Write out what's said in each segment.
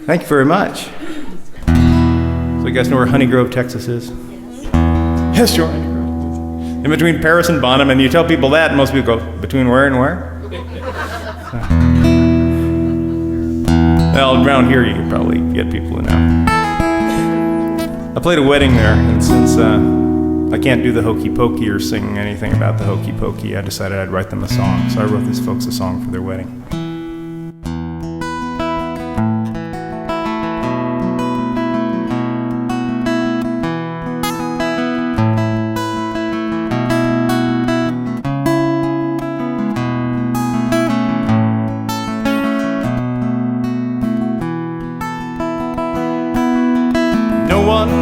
Thank you very much. So you guys know where Honey Grove, Texas is? Yes, sure. In between Paris and Bonham, and you tell people that, and most people go, between where and where? Well, around here you could probably get people to know. I played a wedding there, and since I can't do the hokey pokey or sing anything about the hokey pokey, I decided I'd write them a song. So I wrote these folks a song for their wedding.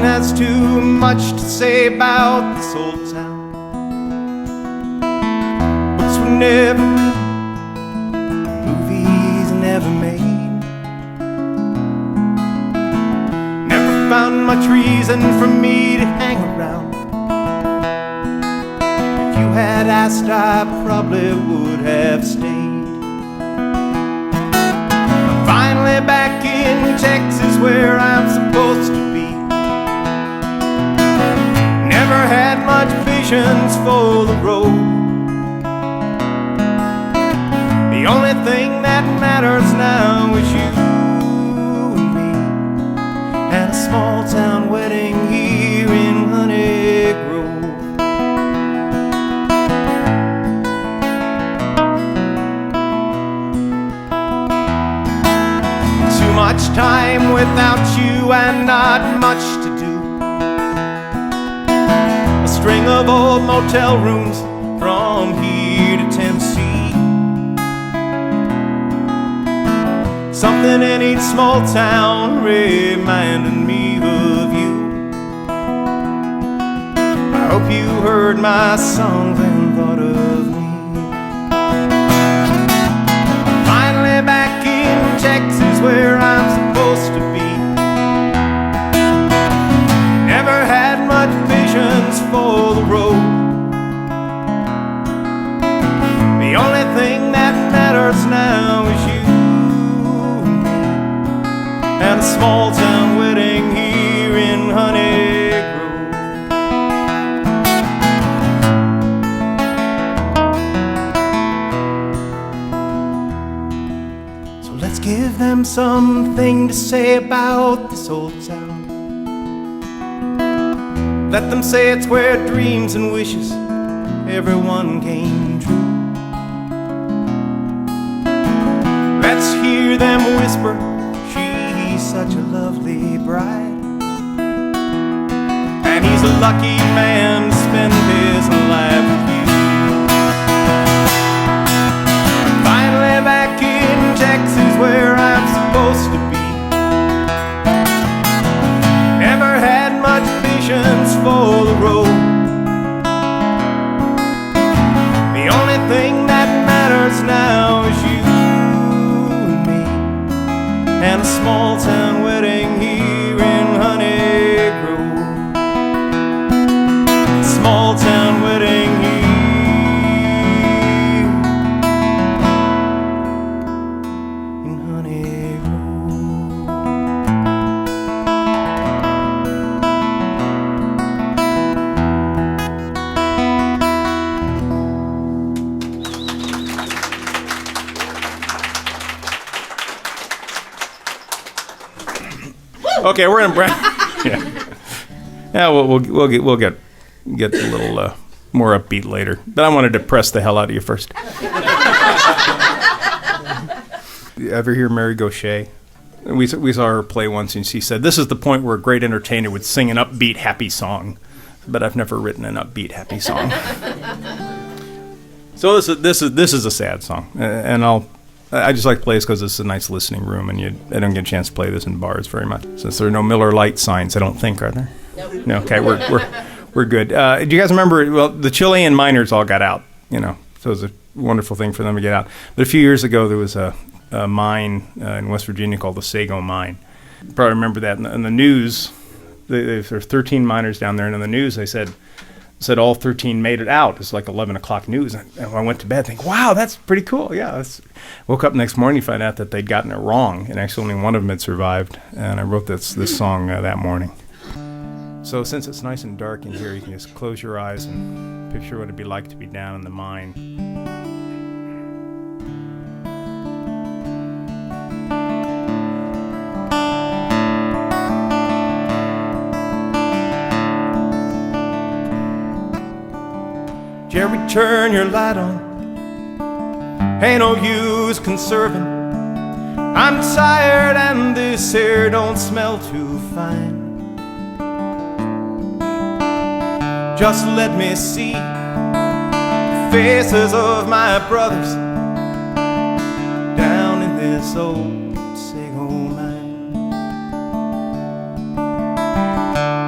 Has too much to say about this old town. Books were never written, movies never made. Never found much reason for me to hang around. If you had asked, I probably would have stayed. I'm finally back in Texas where I'm supposed to be. Never had much patience for the road. The only thing that matters now is you and me, and a small town wedding here in Honey Grove. Too much time without you and not much to do. String of old motel rooms from here to Tennessee. Something in each small town reminding me of you. I hope you heard my songs and thought of me. I'm finally back in Texas where I'm supposed to be. Never had much patience for the road. The only thing that matters now is you and me, and a small town wedding here in Honey Grove. So let's give them something to say about this old town. Let them say it's where dreams and wishes everyone came true. Let's hear them whisper, she's such a lovely bride, and he's a lucky man to spend his life with you. I'm finally back in Texas where I'm supposed to be. Never had much patience for the road. The only thing that matters now is you and me, and a small town wedding here in Honey Grove. Small town wedding here in Honey Grove. Okay, we're gonna we'll get a little more upbeat later. But I wanted to press the hell out of you first. You ever hear Mary Gaucher? We saw her play once, and she said, "This is the point where a great entertainer would sing an upbeat, happy song." But I've never written an upbeat, happy song. So this is a sad song, and I just like to play this because it's a nice listening room, and I don't get a chance to play this in bars very much. Since there are no Miller Lite signs, I don't think, are there? Nope. No. Okay, we're good. Do you guys remember? Well, the Chilean miners all got out, so it was a wonderful thing for them to get out. But a few years ago, there was a mine in West Virginia called the Sago Mine. You probably remember that in the news. There are 13 miners down there, and in the news they said said all 13 made it out. It's like 11 o'clock news. And I went to bed thinking, wow, that's pretty cool. Yeah. Woke up next morning to find out that they'd gotten it wrong. And actually only one of them had survived. And I wrote this song that morning. So since it's nice and dark in here, you can just close your eyes and picture what it'd be like to be down in the mine. Jerry, turn your light on. Ain't no use conserving. I'm tired and this air don't smell too fine. Just let me see the faces of my brothers down in this old Sago mine.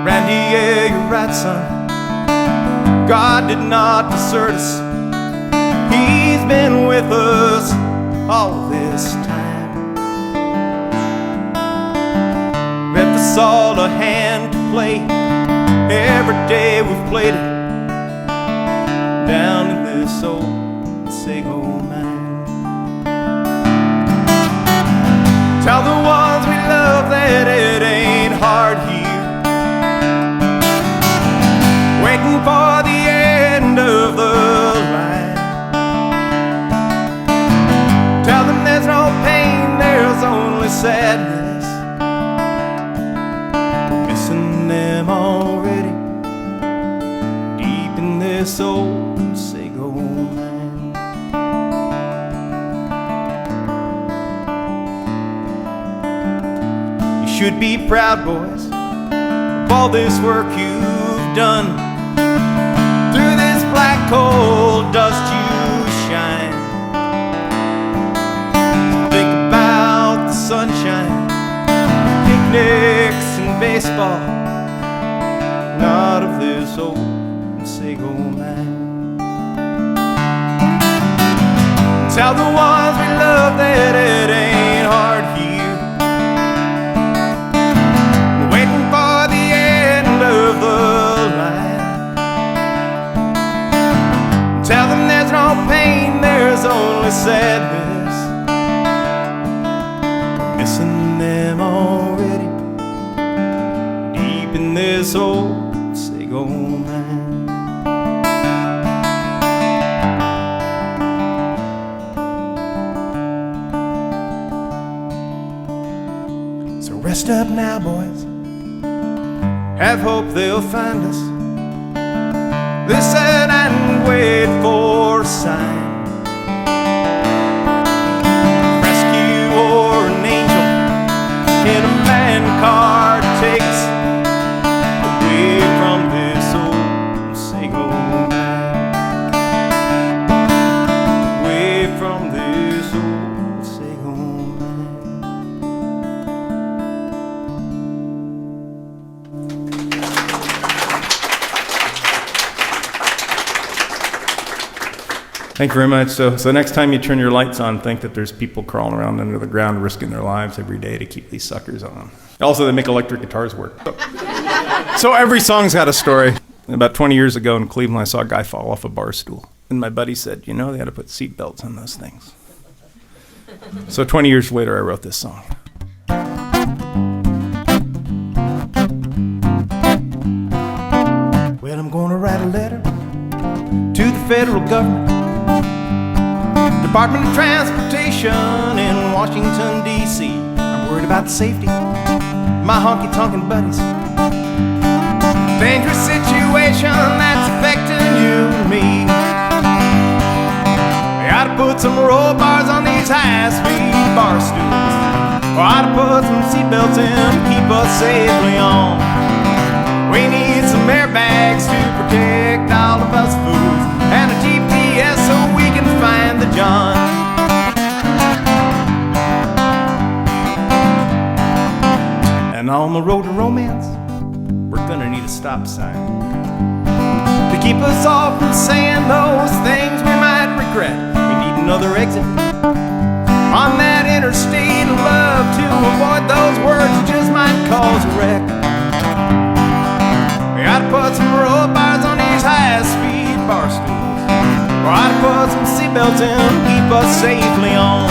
Randy, yeah, you're right, son. God did not desert us. He's been with us all this time. Left us all a hand to play. Every day we've played it down in this old Sago mine. Tell the ones we love that it ain't hard here. Waiting for the end of the line. Tell them there's no pain, there's only sadness. We're missing them already, deep in this old Sago mine. You should be proud, boys, of all this work you've done. Through this black coal dust you shine. Think about the sunshine, picnics and baseball, not of this old Sago mine. Tell the ones we love that it ain't hard here. Waiting for the end of the line. Tell them there's no pain, there's only sadness. We're missing them already, deep in this old Sago mine. So rest up now, boys. Have hope they'll find us. Listen and wait for a sign. Rescue or an angel in a man car take us away from this old Sago mine. Away from this old Sago Thank you very much. So next time you turn your lights on, think that there's people crawling around under the ground risking their lives every day to keep these suckers on. Also, they make electric guitars work. So every song's got a story. About 20 years ago in Cleveland, I saw a guy fall off a bar stool. And my buddy said, you know, they had to put seat belts on those things. So 20 years later, I wrote this song. Well, I'm going to write a letter to the federal government, Department of Transportation in Washington, D.C. I'm worried about the safety of my honky-tonkin' buddies. Dangerous situation that's affecting you and me. We ought to put some roll bars on these high-speed bar stools. We ought to put some seatbelts in to keep us safely on. We need some airbags to protect all of us fools, and a GPS so we can find the John. And on the road to romance, we're gonna need a stop sign to keep us all from saying those things we might regret. We need another exit on that interstate of love to avoid those words that just might cause a wreck. We gotta put some roll bars on these high Ought to put some seatbelts in, keep us safely on.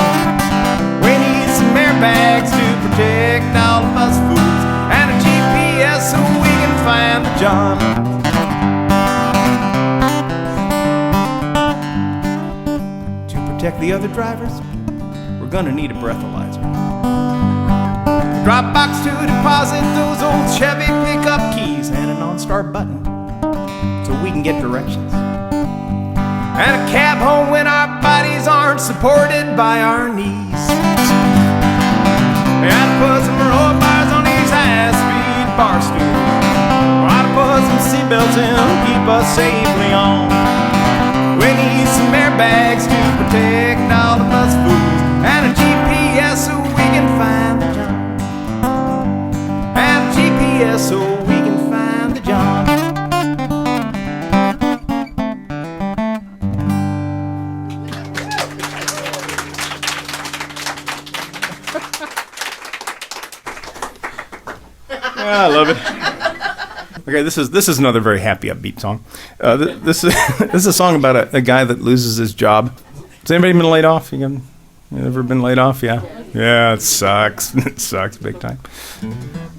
We need some airbags to protect all of us fools, and a GPS so we can find the John. To protect the other drivers, we're gonna need a breathalyzer. Drop box to deposit those old Chevy pickup keys, and an on-start button so we can get directions. And a cab home when our bodies aren't supported by our knees. We gotta put some road bars on these high-speed bar stools. We gotta put some seatbelts in, keep us safely on. We need some airbags to protect all of us fools, and a GPS so we can find the John. And a GPS so we can find the John. I love it. Okay, this is another very happy, upbeat song. This is a song about a guy that loses his job. Has anybody been laid off? You ever been laid off? Yeah. Yeah, it sucks. It sucks big time.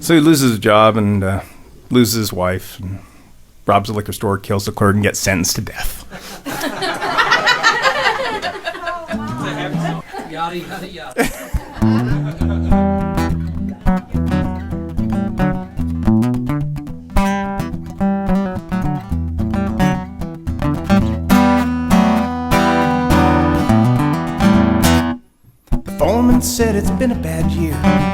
So he loses his job and loses his wife, and robs a liquor store, kills the clerk, and gets sentenced to death. Yada, yada, yada. Said it's been a bad year,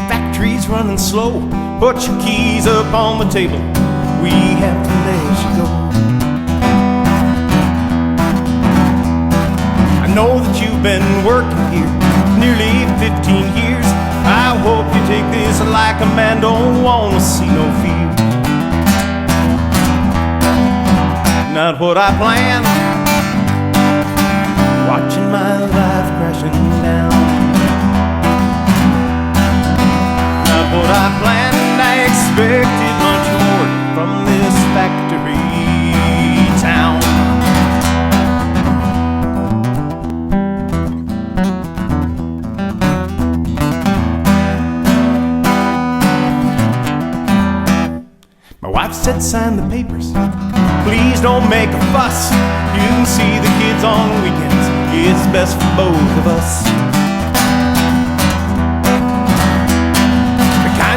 factory's running slow. Put your keys up on the table, we have to let you go. I know that you've been working here nearly 15 years. I hope you take this like a man, don't want to see no fear. Not what I planned, watching my life crashing down. What I planned, I expected much more from this factory town. My wife said sign the papers, please don't make a fuss. You can see the kids on weekends, it's best for both of us.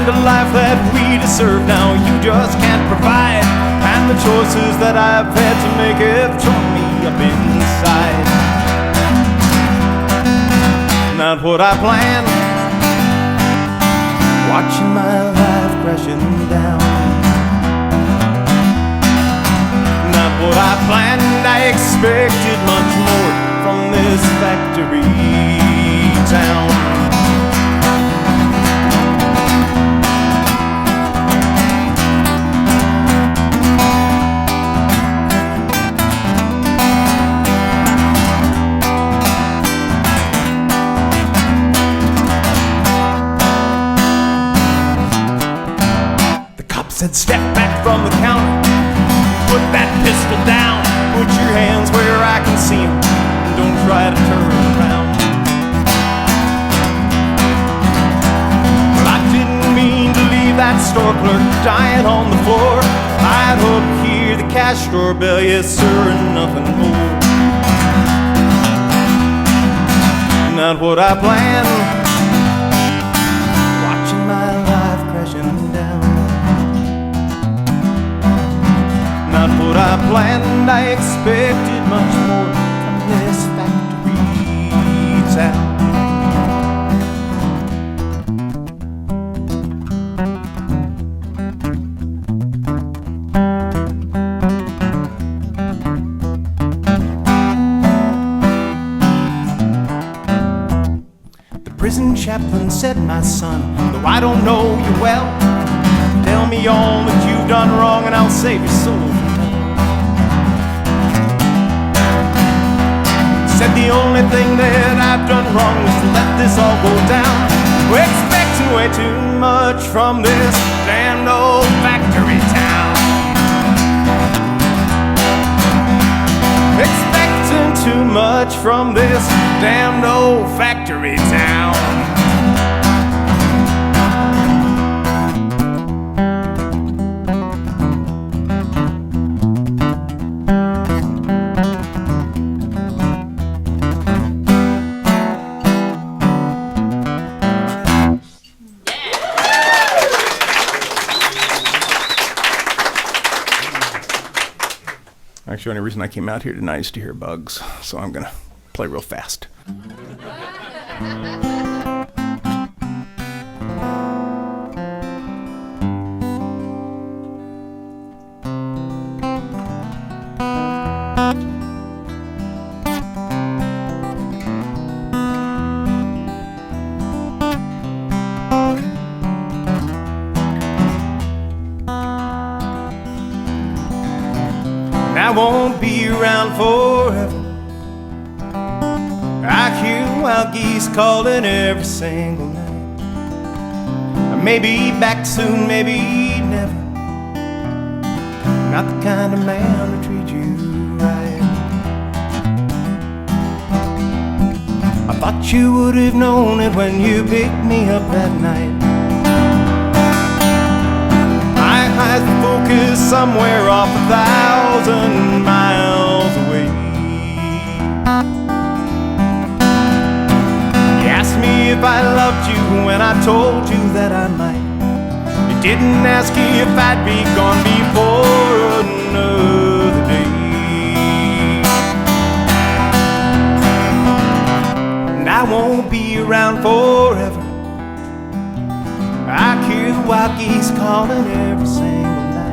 The life that we deserve now you just can't provide, and the choices that I've had to make have torn me up inside. Not what I planned, watching my life crashing down. Not what I planned, I expected much more from this factory town. Said step back from the counter, put that pistol down, put your hands where I can see them, and don't try to turn around. Well, I didn't mean to leave that store clerk dying on the floor. I'd hope to hear the cash drawer bell, yes sir, and nothing more. Not what I planned, watching my life crashing down. Not what I planned, I expected much more from this factory town. The prison chaplain said, my son, though I don't know you well, tell me all that you've done wrong and I'll save your soul. Said the only thing that I've done wrong was to let this all go down. We're expecting way too much from this damned old factory town. Expecting too much from this damned old factory town. Actually, the only reason I came out here tonight is to hear Bugs, so I'm going to play real fast. I won't be around forever. I hear wild geese calling every single night. I may be back soon, maybe never. Not the kind of man to treat you right. I thought you would have known it when you picked me up that night. My eyes were focused somewhere off 1,000 miles away. You asked me if I loved you when I told you that I might. You didn't ask if I'd be gone before another day. And I won't be around forever. I hear the wild geese calling every single night.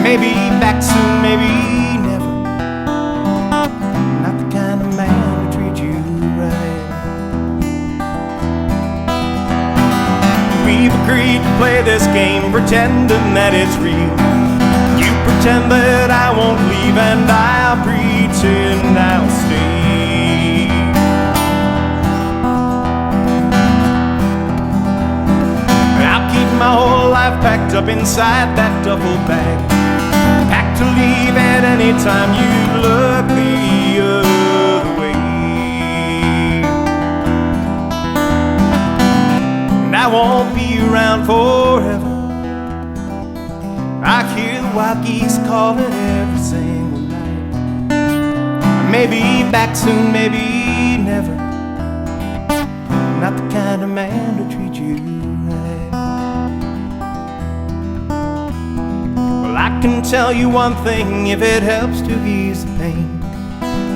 Maybe back soon, maybe never. Not the kind of man to treat you right. We've agreed to play this game, pretending that it's real. You pretend that I won't leave, and I'll pretend I'll stay. My whole life packed up inside that duffel bag, packed to leave at any time you look the other way. And I won't be around forever. I hear the wild geese calling every single night. I may be back soon, maybe never. Not the kind of man to treat you right. I can tell you one thing, if it helps to ease the pain.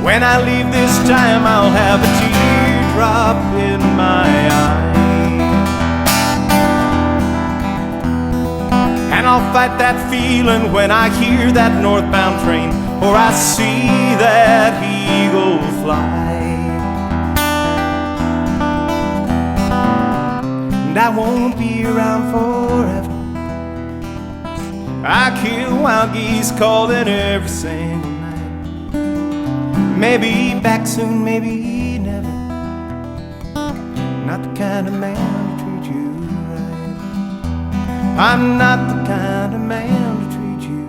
When I leave this time, I'll have a teardrop in my eye. And I'll fight that feeling when I hear that northbound train, or I see that eagle fly. And I won't be around forever. I hear wild geese calling every single night. Maybe back soon, maybe never. Not the kind of man to treat you right. I'm not the kind of man to treat you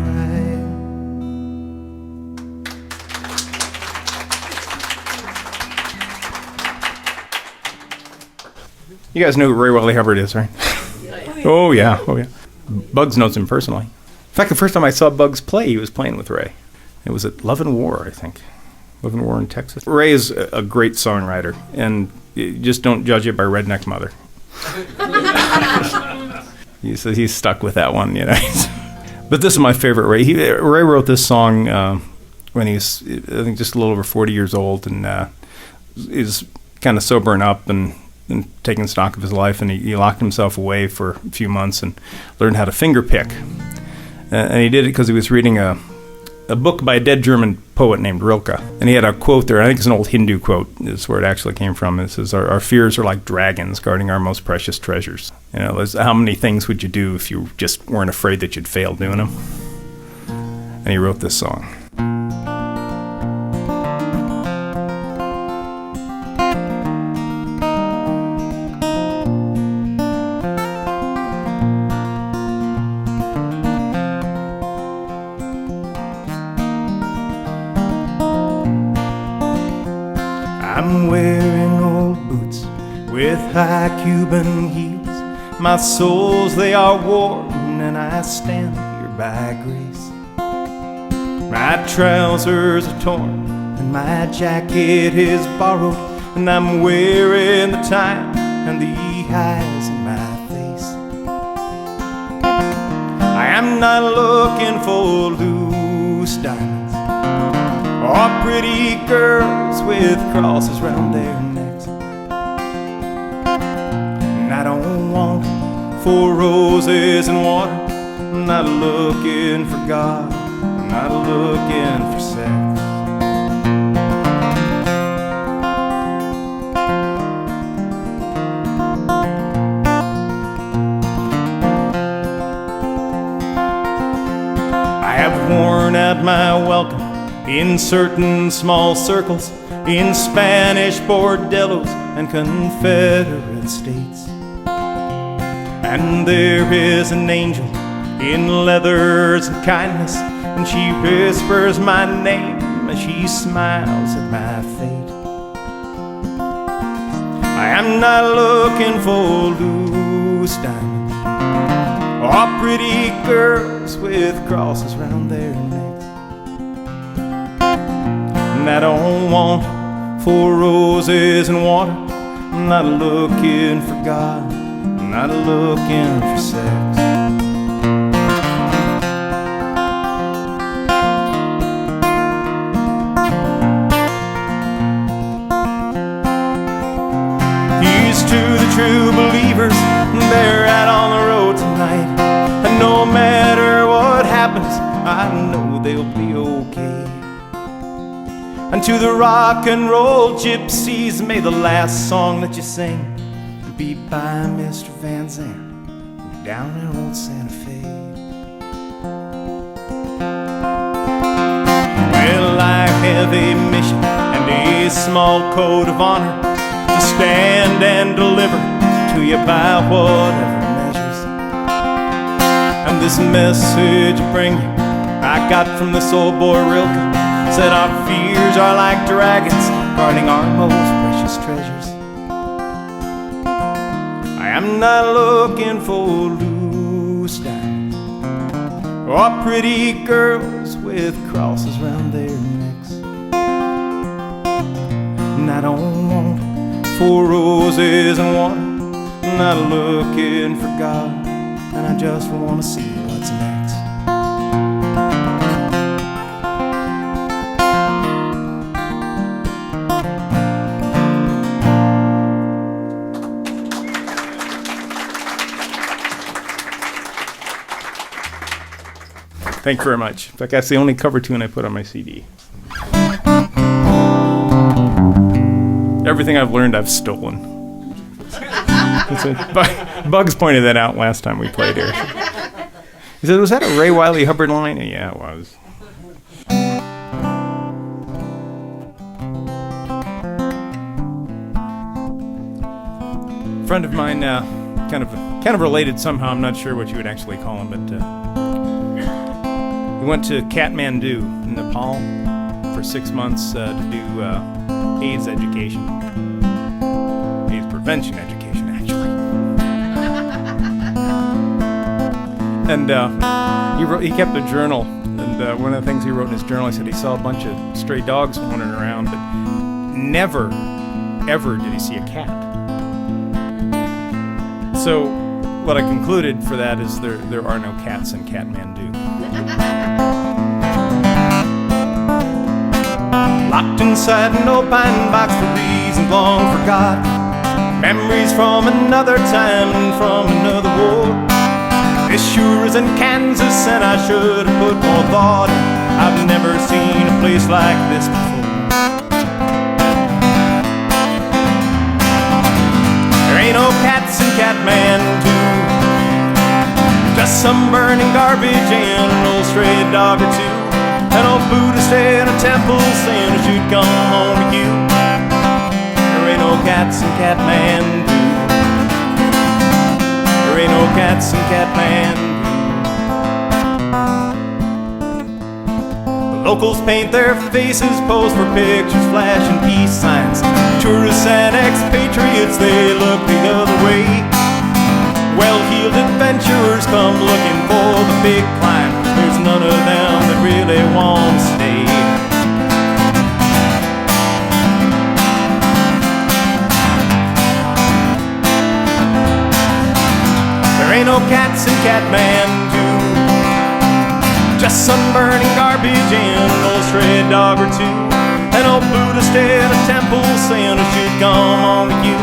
right. You guys know who Ray Welly Hubbard is, right? Oh yeah, oh yeah. Bugs knows him personally. In fact, the first time I saw Bugs play, he was playing with Ray. It was at Love and War, I think. Love and War in Texas. Ray is a great songwriter, and you just don't judge it by Redneck Mother. He's stuck with that one, you know. But this is my favorite Ray. Ray wrote this song when he was, I think, just a little over 40 years old, and is kind of sobering up and taking stock of his life, and he locked himself away for a few months and learned how to finger pick. And he did it because he was reading a book by a dead German poet named Rilke. And he had a quote there, I think it's an old Hindu quote, is where it actually came from. It says, our fears are like dragons guarding our most precious treasures. You know, how many things would you do if you just weren't afraid that you'd fail doing them? And he wrote this song. I'm wearing old boots with high Cuban heels. My soles, they are worn, and I stand here by grace. My trousers are torn, and my jacket is borrowed, and I'm wearing the time and the eyes in my face. I am not looking for loose diamonds or pretty girls with crosses round their necks. And I don't want 4 roses and water. I'm not looking for God. I'm not looking for sex. I have worn out my welcome in certain small circles, in Spanish bordellos and Confederate states. And there is an angel in leathers and kindness, and she whispers my name as she smiles at my fate. I am not looking for loose diamonds or pretty girls with crosses round their necks. And I don't want 4 roses and water. I'm not looking for God. I'm not looking for sex. Here's to the true believers, they're out on the road tonight. And no matter what happens, I know they'll be okay. And to the rock and roll gypsies, may the last song that you sing be by Mr. Van Zandt down in old Santa Fe. Well, I have a mission and a small code of honor to stand and deliver to you by whatever measures. And this message I bring you, I got from this old boy Rilke. Said our fears are like dragons guarding our most precious treasures. I am not looking for loose diamonds or pretty girls with crosses round their necks. And I don't want 4 roses and water. I'm not looking for God, and I just want to see what's next. Thank you very much. In fact, that's the only cover tune I put on my CD. Everything I've learned, I've stolen. Bugs pointed that out last time we played here. He said, was that a Ray Wylie Hubbard line? Yeah, it was. A friend of mine, kind of related somehow. I'm not sure what you would actually call him, but we went to Kathmandu in Nepal for 6 months to do AIDS education. AIDS prevention education, actually. And he kept a journal. And one of the things he wrote in his journal, he said he saw a bunch of stray dogs wandering around, but never, ever did he see a cat. So what I concluded for that is there are no cats in Kathmandu. Locked inside an old pine box for reasons long forgot. Memories from another time and from another war. This sure is in Kansas, and I should have put more thought in. I've never seen a place like this before. There ain't no cats in Kathmandu, just some burning garbage and an old stray dog or two. An old Buddhist in a temple saying I should come home to you. There ain't no cats in Kathmandu. There ain't no cats in Kathmandu. The locals paint their faces, pose for pictures, flashing peace signs. Tourists and expatriates, they look the other way. Well-heeled adventurers come looking for the big climb. There's none of them that really want to stay. There ain't no cats in Kathmandu, just some burning garbage and an old stray dog or two. An old Buddhist in a temple saying I should come on with you.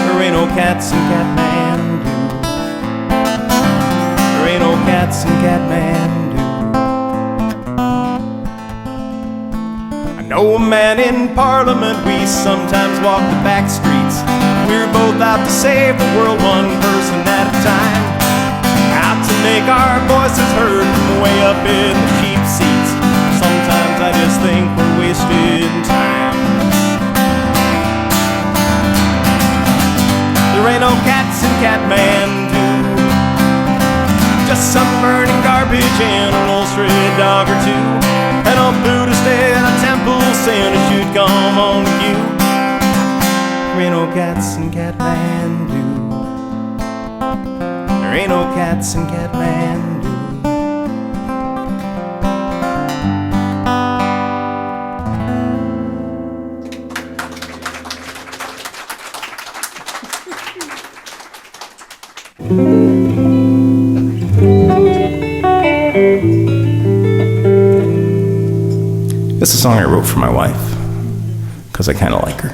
There ain't no cats in Kathmandu. There ain't no cats in Kathmandu. I know a man in Parliament, we sometimes walk the back streets. We're both out to save the world, one person at a time. Out to make our voices heard from way up in the cheap seats. Sometimes I just think we're wasting time. There ain't no cats in Kathmandu, just some burning garbage and an old stray dog or two. An old Buddhist in a temple saying I should come home with you. There ain't no cats in Kathmandu. There ain't no cats in Kathmandu. It's a song I wrote for my wife, because I kind of like her.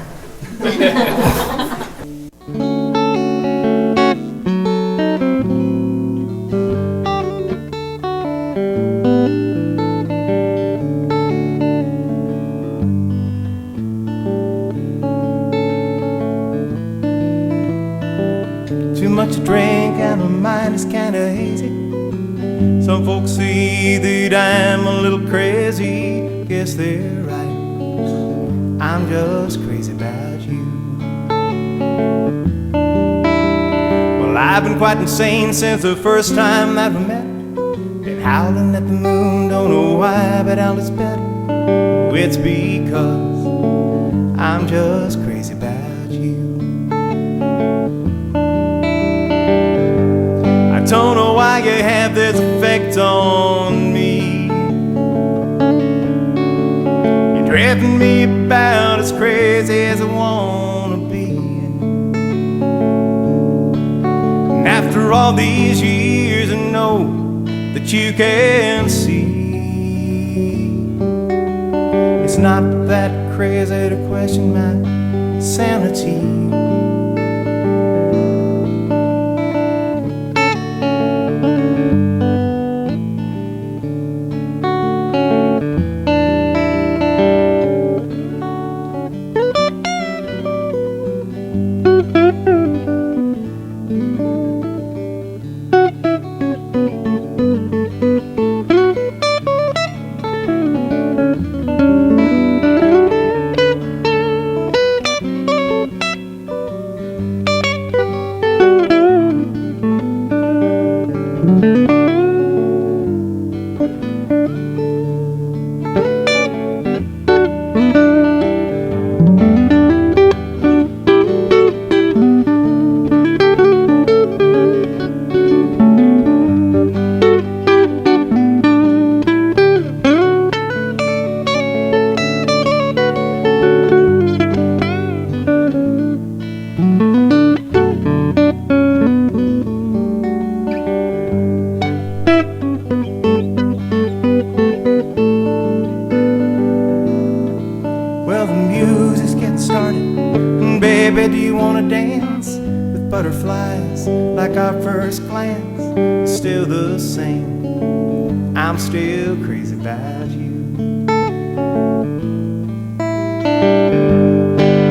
Too much to drink and my mind is kinda hazy. Some folks say that I'm a little crazy. Guess they're right, I'm just crazy about you. Well, I've been quite insane since the first time that we met. Been howling at the moon, don't know why, but I'll just bet it's because I'm just crazy about you. I don't know why you have this effect on me. You're driving me about as crazy as I wanna be. And after all these years I know that you can see it's not that crazy to question my sanity. Baby, do you wanna dance with butterflies like our first glance? It's still the same, I'm still crazy about you.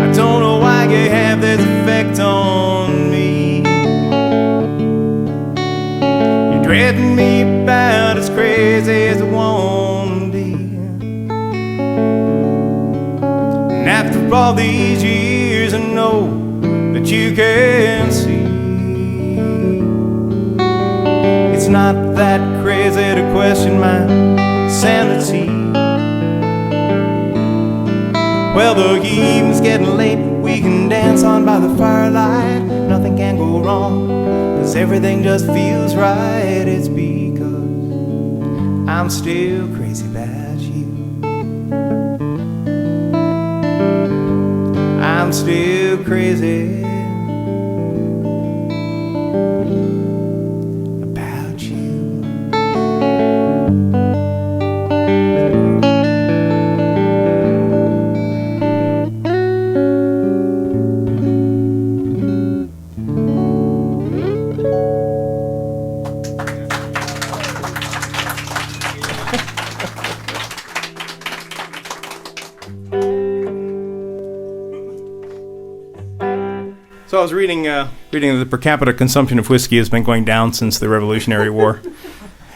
I don't know why you have this effect on me. You're driving me about as crazy as I wanna be. And after all these years I know that you can see it's not that crazy to question my sanity. Well, the evening's getting late, we can dance on by the firelight. Nothing can go wrong, 'cause everything just feels right. It's because I'm still crazy about you. I'm still crazy about you. So I was reading that the per capita consumption of whiskey has been going down since the Revolutionary War.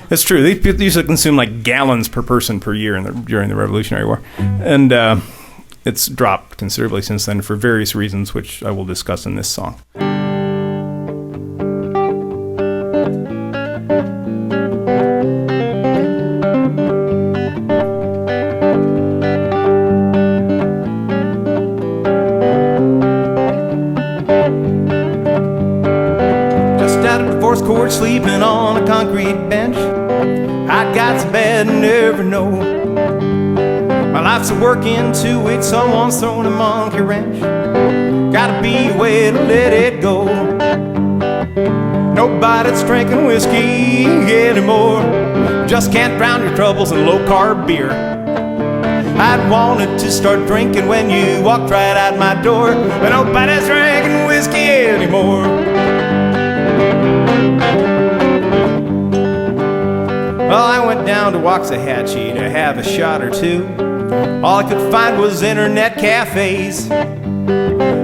It's true. They used to consume like gallons per person per year during the Revolutionary War. And it's dropped considerably since then for various reasons, which I will discuss in this song. Court, sleeping on a concrete bench. I'd got so bad and never know. My life's a working to it, someone's throwing a monkey wrench. Gotta be a way to let it go. Nobody's drinking whiskey anymore. Just can't drown your troubles in low-carb beer. I'd wanted to start drinking when you walked right out my door, but nobody's drinking whiskey anymore. Well, I went down to Waxahachie to have a shot or two. All I could find was internet cafes.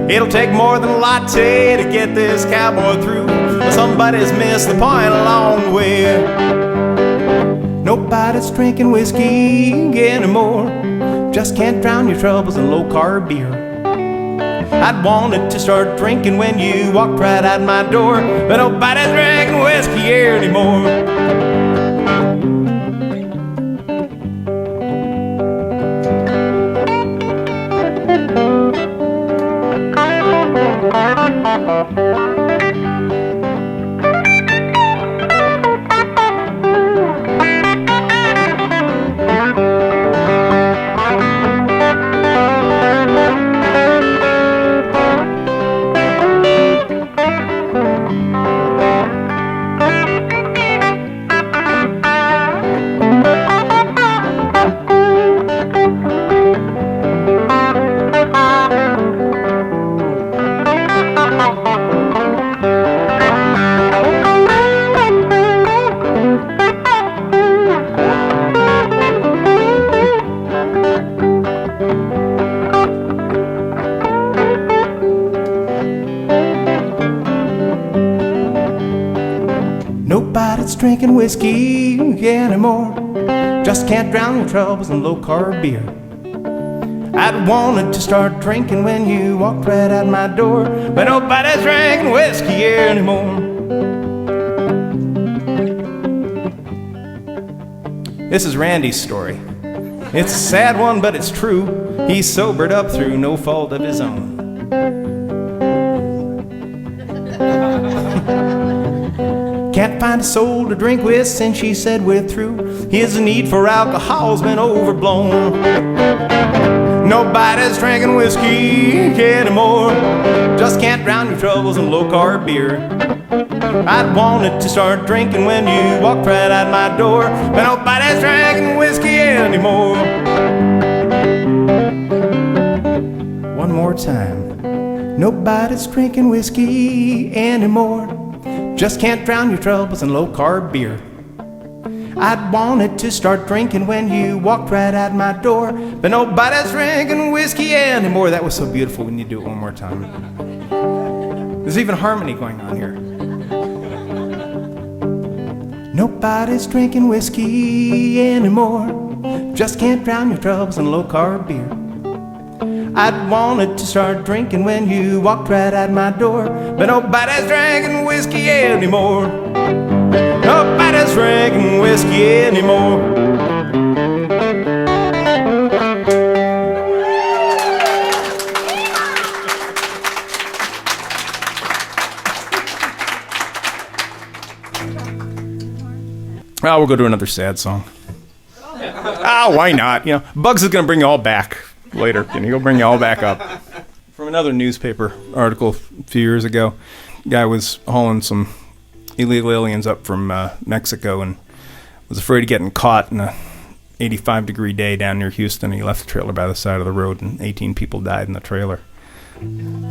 It'll take more than a latte to get this cowboy through, but somebody's missed the point along the way. Nobody's drinking whiskey anymore. Just can't drown your troubles in low-carb beer. I'd wanted to start drinking when you walked right out my door, but nobody's drinking whiskey anymore. Nobody's drinking whiskey anymore. Just can't drown your troubles in low-carb beer. I'd wanted to start drinking when you walked right out my door, but nobody's drinking whiskey anymore. This is Randy's story. It's a sad one, but it's true. He's sobered up through no fault of his own. Can't find a soul to drink with since she said we're through. His need for alcohol's been overblown. Nobody's drinking whiskey anymore. Just can't drown your troubles in low-carb beer. I'd wanted to start drinking when you walked right out my door, but nobody's drinking whiskey anymore. One more time. Nobody's drinking whiskey anymore. Just can't drown your troubles in low-carb beer. I'd wanted to start drinking when you walked right out my door, but nobody's drinking whiskey anymore. That was so beautiful. We need to do it one more time. There's even harmony going on here. Nobody's drinking whiskey anymore. Just can't drown your troubles in low-carb beer. I'd wanted to start drinking when you walked right out my door, but nobody's drinking whiskey anymore. Nobody's drinking whiskey anymore. Well, we'll go to another sad song. Why not? You know, Bugs is going to bring you all back later. You know, he'll bring you all back up. From another newspaper article a few years ago, guy was hauling some illegal aliens up from Mexico and was afraid of getting caught in a 85-degree day down near Houston. He left the trailer by the side of the road, and 18 people died in the trailer.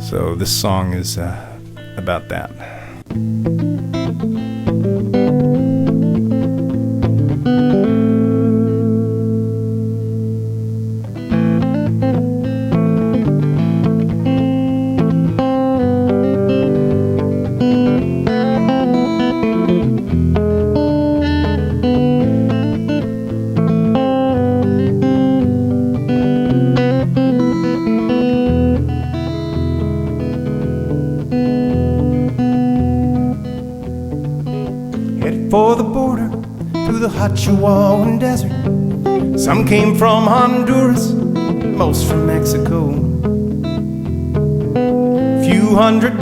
So this song is about that. For the border, through the hot Chihuahuan desert. Some came from Honduras, most from Mexico. Few $100,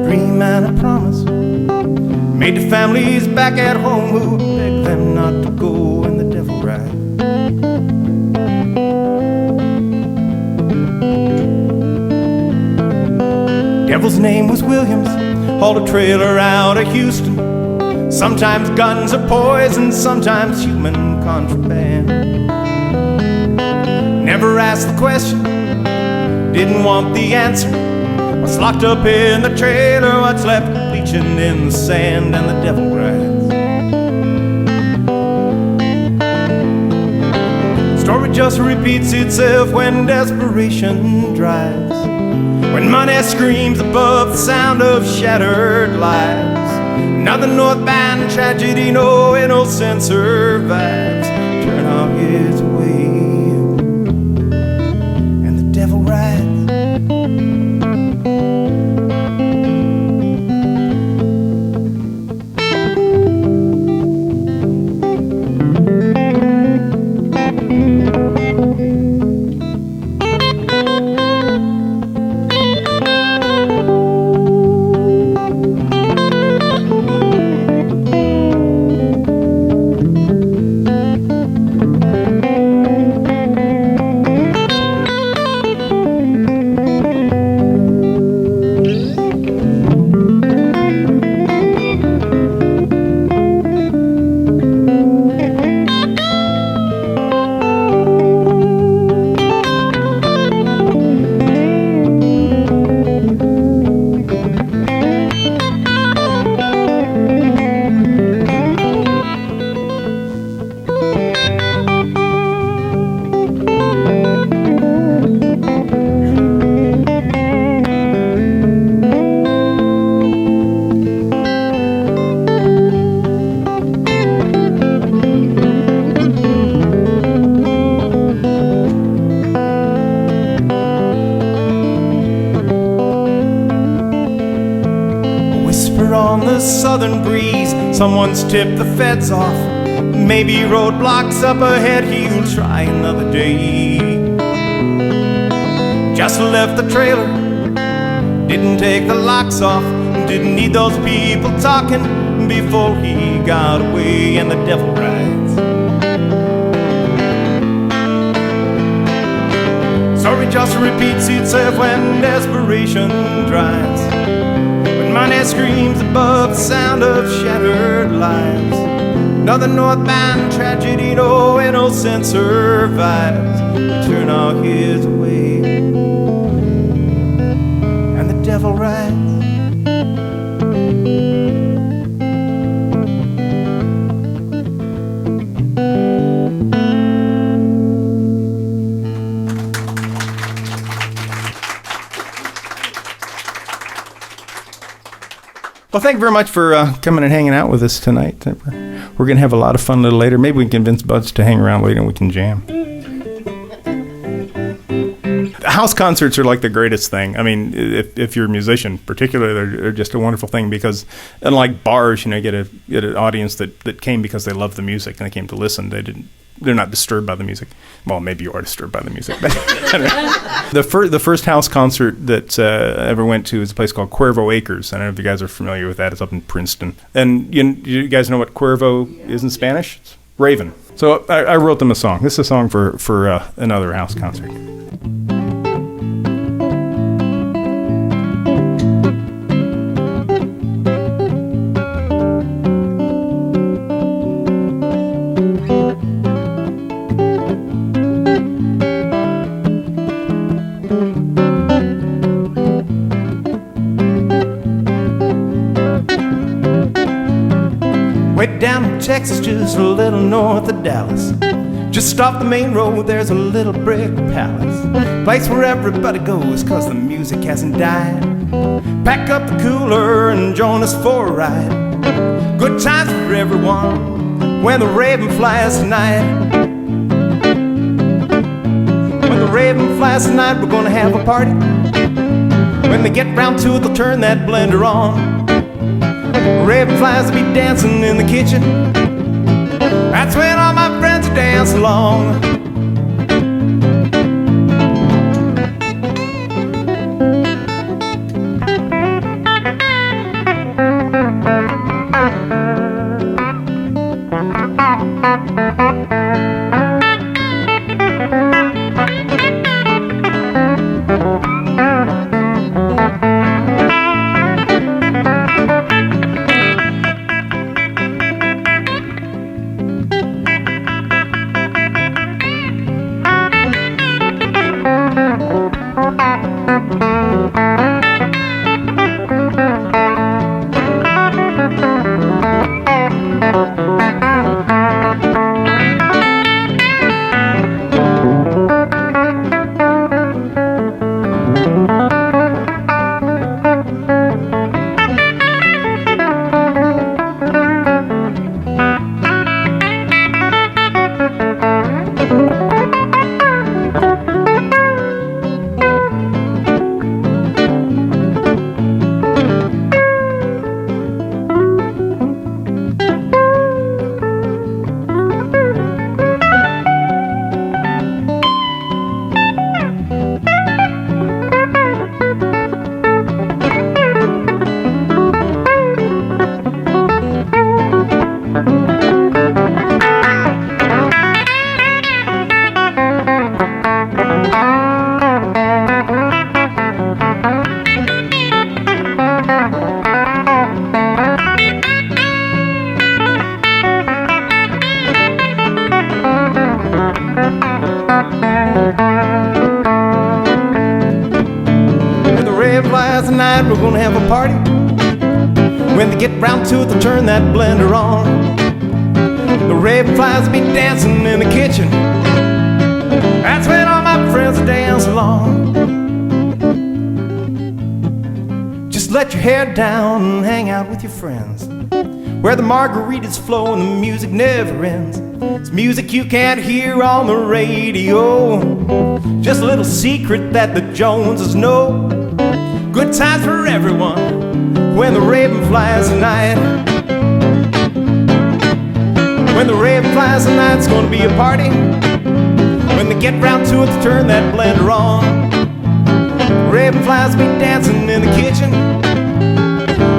dream and a promise, made the families back at home who begged them not to go in the devil ride. Devil's name was Williams, hauled a trailer out of Houston. Sometimes guns are poison, sometimes human contraband. Never asked the question, didn't want the answer. What's locked up in the trailer, what's left bleaching in the sand, and the devil rides. Story just repeats itself when desperation drives, when money screams above the sound of shattered lives. Another northbound tragedy, no innocent survives. Turn our heads away, and the devil rides. Southern breeze, someone's tipped the feds off. Maybe roadblocks up ahead, he'll try another day. Just left the trailer, didn't take the locks off, didn't need those people talking before he got away, and the devil rides. Story just repeats itself when desperation drives, money screams above the sound of shattered lives. Another northbound tragedy, no innocent survives. We turn our heads away, and the devil rides. Well, thank you very much for coming and hanging out with us tonight. We're going to have a lot of fun a little later. Maybe we can convince Buds to hang around later and we can jam. House concerts are like the greatest thing. I mean, if you're a musician, particularly, they're just a wonderful thing because, unlike bars, you know, you get an audience that came because they love the music and they came to listen. They they're not disturbed by the music. Well, maybe you are disturbed by the music. The first house concert that I ever went to is a place called Cuervo Acres. I don't know if you guys are familiar with that. It's up in Princeton. And you guys know what Cuervo is in Spanish? It's raven. So I wrote them a song. This is a song for another house concert. Way down in Texas, just a little north of Dallas. Just off the main road, there's a little brick palace. Place where everybody goes, cause the music hasn't died. Pack up the cooler and join us for a ride. Good times for everyone when the raven flies tonight. When the raven flies tonight, we're gonna have a party. When they get round to it, they'll turn that blender on. Raven flies will be dancing in the kitchen. That's when all my friends dance along. Tonight we're gonna have a party. When they get round to it, they'll turn that blender on. The raven flies be dancing in the kitchen. That's when all my friends dance along. Just let your hair down and hang out with your friends, where the margaritas flow and the music never ends. It's music you can't hear on the radio, just a little secret that the Joneses know. Good times for everyone when the raven flies tonight. When the raven flies tonight, it's gonna be a party. When they get round to it, to turn that blender on. Raven flies be dancing in the kitchen.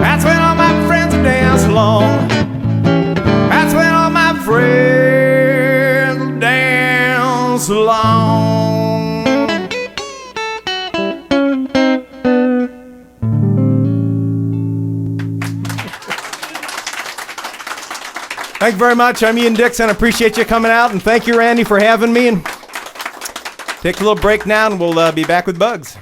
That's when all my friends dance along. That's when all my friends dance along. Thank you very much. I'm Ian Dickson. I appreciate you coming out, and thank you, Randy, for having me. And take a little break now, and we'll be back with Bugs.